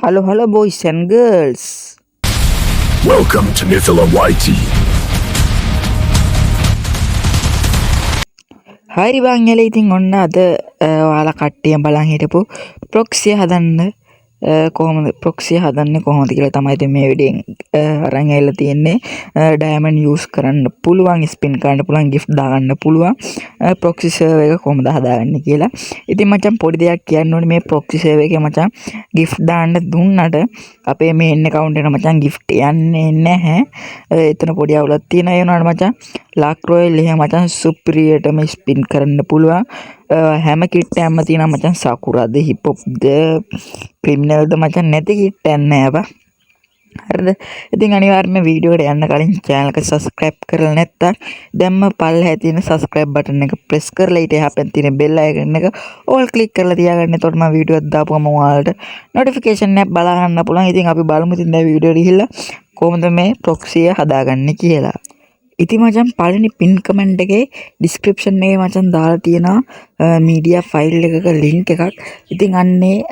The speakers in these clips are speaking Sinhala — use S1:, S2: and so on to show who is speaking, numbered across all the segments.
S1: Hello, boys and girls.
S2: Welcome to Nithila YT.
S1: හරි බං එල ඉතින් ඔන්න අද ඔයාලා කට්ටියම බලන් හිටපු ප්‍රොක්සිය හදන්න කොහොමද ප්‍රොක්සිය හදන්නේ කොහොමද කියලා තමයි ඉතින් මේ වීඩියෝෙන් අරන් ඇවිල්ලා තියෙන්නේ. ඩයමන්ඩ් යූස් කරන්න පුළුවන්, ස්පින් කරන්න පුළුවන්, ගිෆ්ට් දාගන්න පුළුවන් ප්‍රොක්සි සර්වර් එක කොහොමද හදාගන්නේ කියලා. ඉතින් මචං පොඩි දෙයක් කියන්න ඕනේ මේ ප්‍රොක්සි සර්වර් එකේ මචං ගිෆ්ට් දාන්න දුන්නට අපේ මේන් account එකට මචං ගිෆ්ට් යන්නේ නැහැ. එතන පොඩි අවුලක් තියෙනවා. ඒ වුණාට මචං ලාක් රොයල් එහෙම මචං සුපිරියටම ස්පින් කරන්න පුළුවන්. හැම කිට් එකක්ම තියෙනවා මචං. සකුරාද හිපොප්ද ක්‍රිමිනල්ද මචං නැති කිට් එකක් නෑ බා. හරිද? ඉතින් අනිවාර්යයෙන්ම වීඩියෝ එකට යන්න කලින් channel එක subscribe කරලා නැත්නම් දැම්ම පල්ලෙහා තියෙන subscribe button එක press කරලා ඊට එහා පැත්තේ තියෙන bell icon එක all click කරලා තියාගන්න. එතකොට මම වීඩියෝ එකක් දාපුවම ඔයාලට notification එක බලා ගන්න පුළුවන්. ඉතින් අපි බලමු ඉතින් දැන් වීඩියෝ එකට ගිහිල්ලා කොහොමද මේ proxy හදාගන්නේ කියලා. ඉතින් මචං පළවෙනි පින් කමෙන්ට් එකේ description එකේ මචං දාලා තියෙනවා media file එකක link එකක්. ඉතින් අන්නේ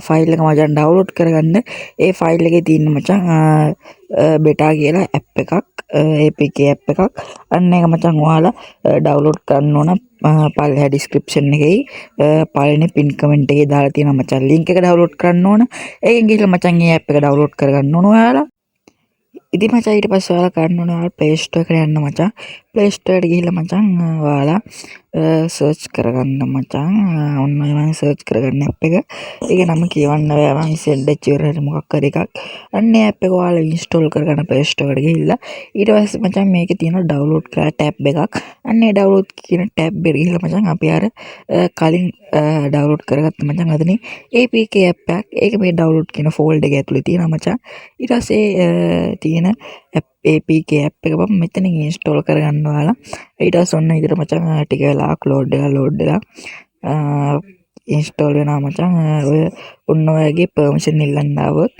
S1: file එක මචං download කරගන්න. ඒ file එකේ තියෙන මචං beta කියලා app එකක්, APK app එකක්. අන්න ඒක මචං ඔයාලා download කරන්න ඕන. පළවෙනි description එකේ පළවෙනි පින් කමෙන්ට් එකේ දාලා තියෙනවා මචං link එක download කරන්න ඕන. ඒකෙන් ගිහලා මචං මේ app එක download කරගන්න ඕන ඔයාලා. ඉතින් මචං ඊට පස්සේ ඔයාලා කරන්න ඕන ඔයාලා Play Store එකට යන්න මචං. Play Store එකට ගිහිල්ලා මචං ඔයාලා search කරගන්න මචං. ඔන්න මම search කරගන්න app එක. ඒක නම කියවන්න බෑ මම ZH හරි මොකක් හරි එකක්. අන්න ඒ app එක ඔයාලා install කරගන්න Play Store එකට ගිහිල්ලා ඊට පස්සේ මචං මේකේ තියෙන download කරලා tab එකක්. අන්න ඒ download කියන tab එකට ගිහිල්ලා මචං අපි අර කලින් download කරගත්ත මචං අදනේ APK app එකක්. ඒක මේ download කියන folder එක ඇතුලේ තියෙනවා මචං. ඊට පස්සේ තියෙන APK app එක බම් මෙතනින් install කරගන්න ඔයාලා. ඊට පස්සේ ඔන්න විදිහට මචං ටික වෙලාවක් load වෙලා install වෙනවා මචං. ඔය ඔන්න ඔයගේ permission ඉල්ලන්න ආවොත්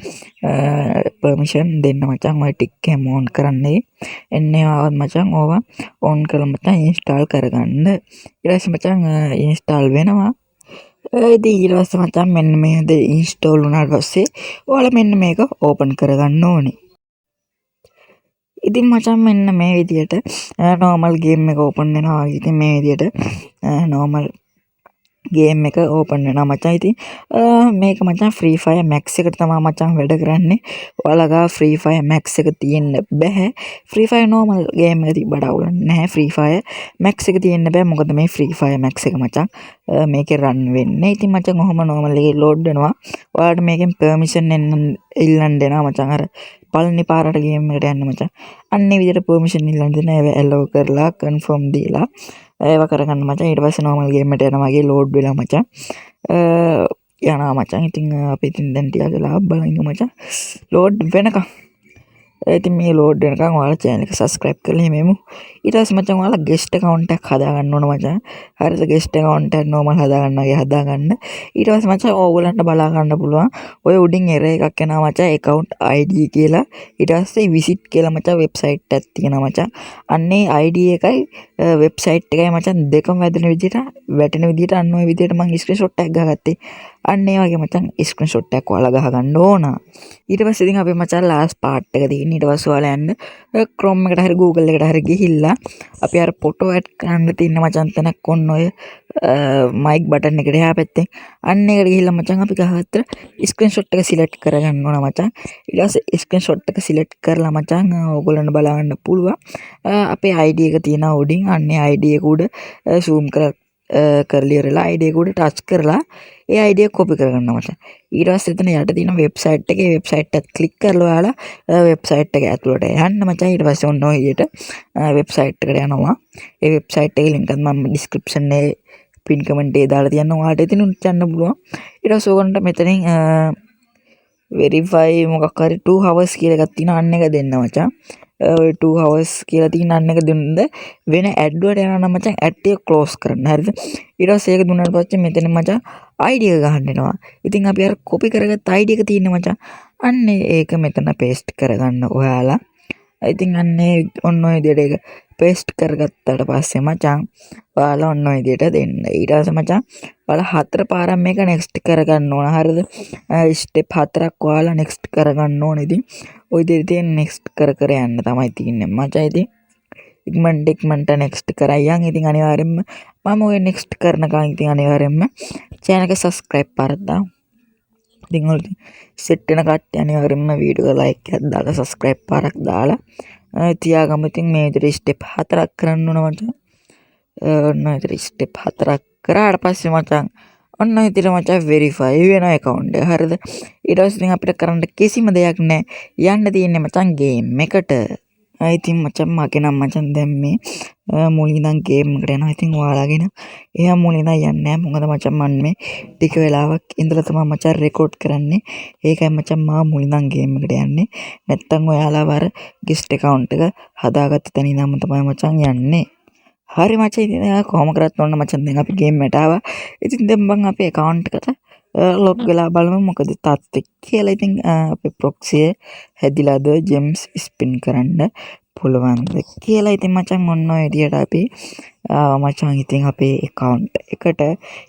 S1: permission දෙන්න මචං. ඔය ටික හැම on කරන්නේ. එන්නේ ආවත් මචං ඕවා on කරලා මචං install කරගන්න. ඊට පස්සේ මචං install වෙනවා. ඉතින් ඊට පස්සේ මචං මෙන්න මේක install වුණාට පස්සේ ඔයාලා මෙන්න මේක open කරගන්න ඕනේ. ඉතින් මචං මෙන්න මේ විදියට normal game එක open වෙනවා. ඉතින් මේ විදියට normal game එක open වෙනවා මචං. ඉතින් මේක මචං Free Fire Max එකට තමයි මචං වැඩ කරන්නේ. ඔයාලා ගා Free Fire Max එක තියෙන්න බෑ. Free Fire normal game එක තිබ්බට අවුලක් නැහැ. Free Fire Max එක තියෙන්න බෑ. මොකද මේ Free Fire Max එක මචං මේකේ run වෙන්නේ. ඉතින් මචං ඔහොම normal එකේ load වෙනවා. ඔයාලට මේකෙන් permission ඉල්ලන්න දෙනවා මචං. අර පළවෙනි පාරට ගේම් එකට යන්න මචං. අන්නේ විදිහට permission ඉල්ලන්න දෙන ඒව allow කරලා confirm දීලා ඒව කරගන්න මචං. ඊට පස්සේ normal game එකට යනවා වගේ load වෙලා මචං. යනවා මචං. ඉතින් අපි ඉතින් දැන් ටිකක් වෙලා බලන් ඉමු මචං. load වෙනකම්. ඉතින් මේ load වෙනකම් ඔයාලා channel එක subscribe කරලා හිමෙමු. ඊට පස්සේ මචං ඔයාලා guest account එකක් හදාගන්න ඕන මචං. හරිද? guest account එක normal හදාගන්න වගේ හදාගන්න. ඊට පස්සේ මචං ඕගොල්ලන්ට බලා ගන්න පුළුවන්. ඔය උඩින් error එකක් එනවා මචං account ID කියලා. ඊට පස්සේ visit කියලා මචං website එකක් තියෙනවා මචං. අන්නේ ID එකයි website එකයි මචං දෙකම වැටෙන විදිහට අන්න ඔය විදිහට මම screenshot එකක් ගහගත්තේ. අන්න ඒ වගේ මචං screenshot එකක් ඔයාලා ගහගන්න ඕන. ඊට පස්සේ ඉතින් අපි මචං last part එක තියෙන. ඊට පස්සේ ඔයාලා යන්න Chrome එකට හරි Google එකට හරි ගිහිල්ලා අපි අර photo add කරන්න තියෙන මචං තැනක් ඔන්න ඔය mic button එකට එහා පැත්තේ. අන්න එකට ගිහිල්ලා මචං අපි ගහත්තර screenshot එක select කරගන්න ඕන මචං. ඊට පස්සේ screenshot එක select කරලා මචං ඕගොල්ලන්ට බලා ගන්න පුළුවන්. අපේ ID එක තියෙනවා උඩින්. අන්නේ ID එක උඩ zoom කරලා ඉවරලා ID එක උඩ touch කරලා ඒ ID එක copy කරගන්න මචං. ඊට පස්සේ එතන යට තියෙන website එකේ website එක click කරලා ඔයාලා website එක ඇතුළට යන්න මචං. ඊට පස්සේ ඔන්න ඔය විදිහට website එකට යනවා. ඒ website එකේ link එක මම description එකේ pin comment එකේ දාලා තියන්නම්. ඔයාලට එතන යන්න පුළුවන්. ඊට පස්සේ ඔයගොල්ලන්ට මෙතනින් verify මොකක් හරි 2 hours කියලා එකක් තියෙනවා. අන්න එක දෙන්න මචං. ඔය 2 hours කියලා තියෙන අන්න එක දුන්නද වෙන ad වලට යනවා නම් මචං ad එක close කරන්න. හරිද? ඊට පස්සේ ඒක දුන්නාට පස්සේ මෙතන මචං ID එක ගහන්න එනවා. ඉතින් අපි අර copy කරගත්ත ID එක තියෙන මචං. අන්න ඒක මෙතන paste කරගන්න ඔයාලා. ඉතින් අන්නේ ඔන්න ඔය විදිහට ඒක පේස්ට් කරගත්තට පස්සේ මචං ඔයාලා ඔන්න ඔය විදියට දෙන්න. ඊට පස්සේ මචං ඔයාලා 4 පාරක් මේක නෙක්ස්ට් කරගන්න ඕන. හරිද? ස්ටෙප් 4ක් ඔයාලා නෙක්ස්ට් කරගන්න ඕනේ. ඉතින් ඔය විදියට තියෙන නෙක්ස්ට් කර යන්න තමයි තියෙන්නේ මචං. ඉතින් ඉක්මනට නෙක්ස්ට් කරයන්. ඉතින් අනිවාර්යෙන්ම මම ඔය නෙක්ස්ට් කරනකන් ඉතින් අනිවාර්යෙන්ම channel එක subscribe පාරක් දාන්න. ඉතින් ඔය සෙට් වෙන කට්ටිය අනිවාර්යෙන්ම වීඩියෝ like එකක් දාලා subscribe පාරක් දාලා තියාගමු. ඉතින් මේ විදිහට ස්ටෙප් 4ක් කරන්න ඕන මචං. ඔන්න ඔය විදිහට ස්ටෙප් 4ක් කරාට පස්සේ මචං ඔන්න ඔය විදිහට මචං verify වෙනවා account එක. හරිද? ඊට පස්සේ ඉතින් අපිට කරන්න කිසිම දෙයක් නැහැ. යන්න තියෙන්නේ මචං game එකට. ඉතින් මචං මගේ නම් මචං දැන් මේ මුලින් ඉඳන් ගේම් එකට යනවා. ඉතින් ඔයාලගෙන එහා මුලින් ඉඳන් යන්නේ නැහැ. මොකද මචං මම මේ ටික වෙලාවක් ඉඳලා තමයි මචං රෙකෝඩ් කරන්නේ. ඒකයි මචං මම මුලින් ඉඳන් ගේම් එකට යන්නේ. නැත්තම් ඔයාලා වර ගෙස්ට් account එක හදාගත්ත තැන ඉඳන්ම තමයි මචං යන්නේ. හරි මචං ඉතින් කොහොම කරත් ඔන්න මචං දැන් අපි ගේම් එකට ආවා. ඉතින් දැන් මම අපේ account එකට ලොග් වෙලා බලමු මොකද තත්ත්වය කියලා. ඉතින් අපේ proxy හැදිලාද gems spin කරන්න පුළුවන්ද කියලා. ඉතින් මචං ඔන්න ඔය විදියට අපි මචං ඉතින් අපේ account එකට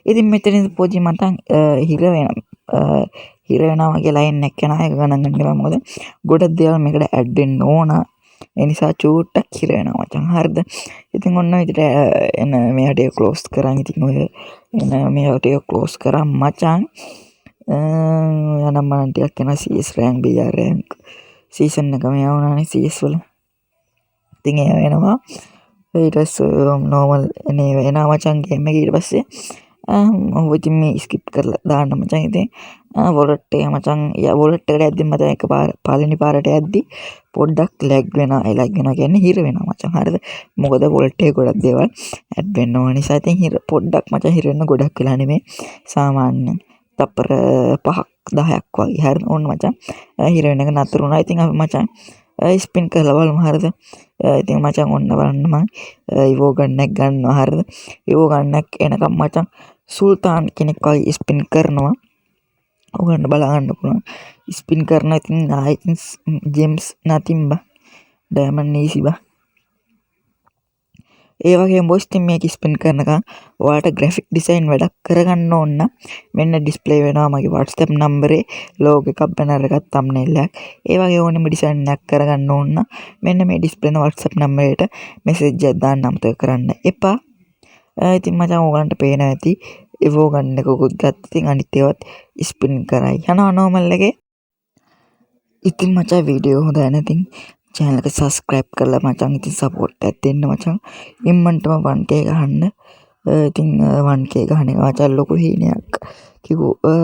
S1: ඉතින් මෙතනින් පොඩි මචං හිර වෙනවා කියලා එන්නේ නැකන එක ගණන් ගන්න එපා. මොකද ගොඩක් දේවල් මේකට ඇඩ් වෙන්න ඕන. ඒ නිසා චූට්ටක් හිර වෙනවා මචං. හරිද? ඉතින් ඔන්න ඔය විදියට එන මෙයාට ක්ලෝස් කරන්. ඉතින් ඔය එන මෙයාට ක්ලෝස් කරන් මචං. යනම් මම ටිකක් යන CS rank BR rank season එකම යවුණානේ CS වල. ඉතින් ඒ වෙනවා ඊට පස්සේ normal එනේ වෙනවා මචං ගේම් එක. ඊට පස්සේ ඉතින් මේ ස්කිප් කරලා දාන්න මචං. ඉතින් wallet එක මචං wallet එකට යද්දි මචං එකපාර පළවෙනි පාරට යද්දි පොඩ්ඩක් lag වෙනවා. ඒ lag වෙනවා කියන්නේ හිර වෙනවා මචං. හරිද? මොකද wallet එකේ ගොඩක් දේවල් add වෙන්න ඕන නිසා. ඉතින් හිර පොඩ්ඩක් මචං හිර වෙන්න ගොඩක් වෙලා නෙමෙයි. සාමාන්‍යයෙන් තප්පර 5ක් 10ක් වගේ. හරිද? ඕන්න මචං හිර වෙන එක නතර වුණා. ඉතින් අපි මචං ස්පින් කරලා බලමු. හරිද? ඉතින් මචං ඔන්න බලන්න මම ඉවෝ ගන්නක් ගන්නවා. හරිද? ඉවෝ ගන්නක් එනකම් මචං සුල්තාන් කෙනෙක් වගේ ස්පින් කරනවා. ඔයගොල්ලන්ට බලා ගන්න පුළුවන්. ස්පින් කරන ඉතින් ආයිතින් ජෙම්ස් nothing බා. ඩයමන්ඩ් easy බා. ඒ වගේම බොස් ඉතින් මේක ස්පින් කරනකම් ඔයාලට graphic design වැඩක් කරගන්න ඕන නම් මෙන්න display වෙනවා මගේ WhatsApp නම්බරේ logo එකක් banner එකක් thumbnail එකක්. ඒ වගේ ඕනෙම design එකක් කරගන්න ඕන නම් මෙන්න මේ display වෙන WhatsApp නම්බරයට message එකක් දාන්න අමතක කරන්න එපා. ඉතින් මචං ඕගලන්ට පේනවා ඇති එවෝ ගන්න එකකුත් ගත්ත. ඉතින් අනිත් ඒවාත් ස්පින් කරයි යනවා normal එකේ. ඉතින් මචං වීඩියෝ හොඳ නැතිනම් channel එක subscribe කරලා මචං ඉතින් support එකක් දෙන්න මචං. ඉම්මන්ටම 1k ගහන්න. ඉතින් 1k ගහන එක මචං ලොකු හීනයක්.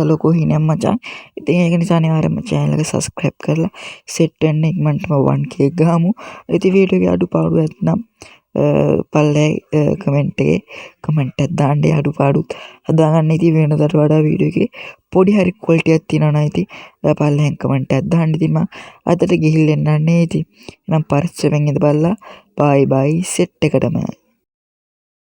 S1: ලොකු හීනයක් මචං. ඉතින් ඒක නිසා අනිවාර්යයෙන්ම channel එක subscribe කරලා set වෙන්න ඉක්මනටම 1k ගහමු. ඉතින් වීඩියෝ එකේ අඩුපාඩු නැත්නම් පල්ලේ කමෙන්ට් එකේ කමෙන්ට් එකක් දාන්න. අඩුපාඩුත් හදාගන්න. ඉතින් වෙනදට වඩා වීඩියෝ එකේ පොඩි හරි ක්වොලිටි එකක් තියෙනවා නම් ඉතින් පල්ලෙන් කමෙන්ට් එකක් දාන්න. ඉතින් මම අදට ගිහිල්ලා එන්නන්නේ. ඉතින් එහෙනම් පරිස්සමෙන් ඉඳ බලලා bye bye set එකටම.